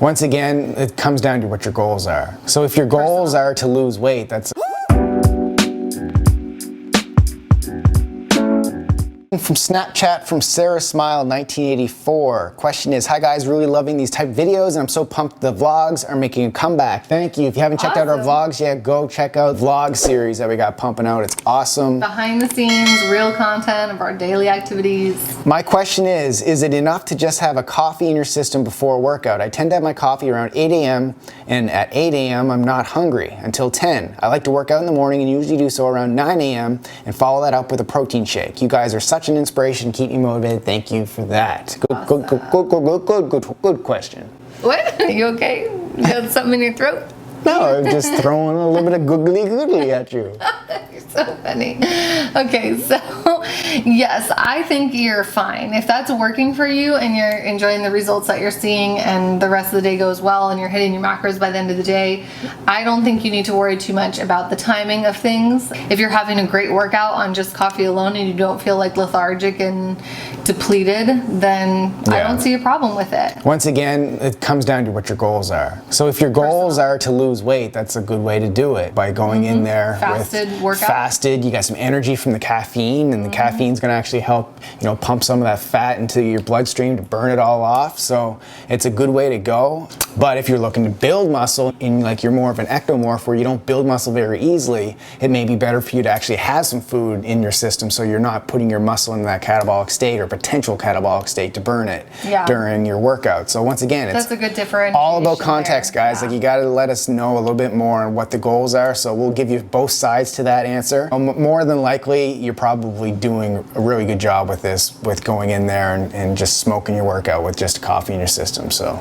Once again, it comes down to what your goals are. So if your goals are to lose weight, that's from Snapchat from Sarah Smile 1984. Question is, hi guys, really loving these type of videos and I'm so pumped the vlogs are making a comeback. Thank you. If you haven't checked out our vlogs yet, go check out the vlog series that we got pumping out. It's awesome. Behind the scenes, real content of our daily activities. My question is it enough to just have a coffee in your system before a workout? I tend to have my coffee around 8 a.m. and at 8 a.m. I'm not hungry until 10. I like to work out in the morning and usually do so around 9 a.m. and follow that up with a protein shake. You guys are such an inspiration, keep me motivated. Thank you for that. Good question. What? Are you okay? You got something in your throat? No, I'm just throwing a little bit of googly at you. You're so funny. Okay, so yes, I think you're fine. If that's working for you and you're enjoying the results that you're seeing and the rest of the day goes well and you're hitting your macros by the end of the day, I don't think you need to worry too much about the timing of things. If you're having a great workout on just coffee alone and you don't feel like lethargic and depleted, then I don't see a problem with it. Once again, it comes down to what your goals are. So if your goals are to lose weight, that's a good way to do it, by going in there fasted. You got some energy from the caffeine, and the caffeine's going to actually help, you know, pump some of that fat into your bloodstream to burn it all off. So it's a good way to go. But if you're looking to build muscle and like you're more of an ectomorph where you don't build muscle very easily, it may be better for you to actually have some food in your system so you're not putting your muscle in that catabolic state or potential catabolic state to burn it during your workout. So once again, it's a good differentiation. All about context, guys. Like, you got to let us know a little bit more on what the goals are. So we'll give you both sides to that answer. More than likely, you're probably doing a really good job with this, with going in there and just smoking your workout with just coffee in your system. So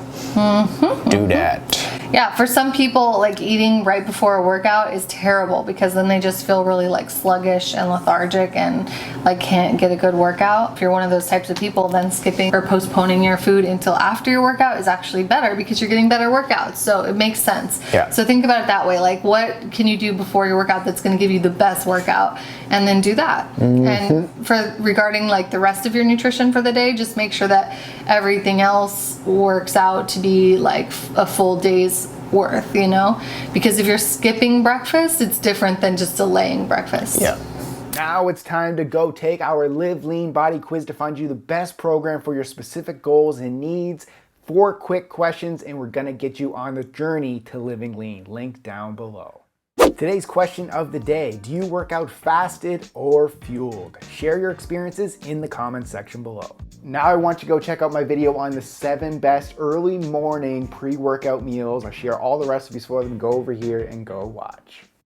do that. Yeah, for some people, like, eating right before a workout is terrible because then they just feel really like sluggish and lethargic and like can't get a good workout. If you're one of those types of people, then skipping or postponing your food until after your workout is actually better because you're getting better workouts. So it makes sense. Yeah. So think about it that way. Like, what can you do before your workout that's going to give you the best workout? And then do that. And regarding like the rest of your nutrition for the day, just make sure that everything else works out to be like a full day's worth, you know? Because if you're skipping breakfast, it's different than just delaying breakfast. Yeah. Now it's time to go take our Live Lean Body Quiz to find you the best program for your specific goals and needs. 4 quick questions and we're gonna get you on the journey to living lean. Link down below. Today's question of the day: do you work out fasted or fueled? Share your experiences in the comments section below. Now I want you to go check out my video on the 7 best early morning pre-workout meals. I share all the recipes for them. Go over here and go watch.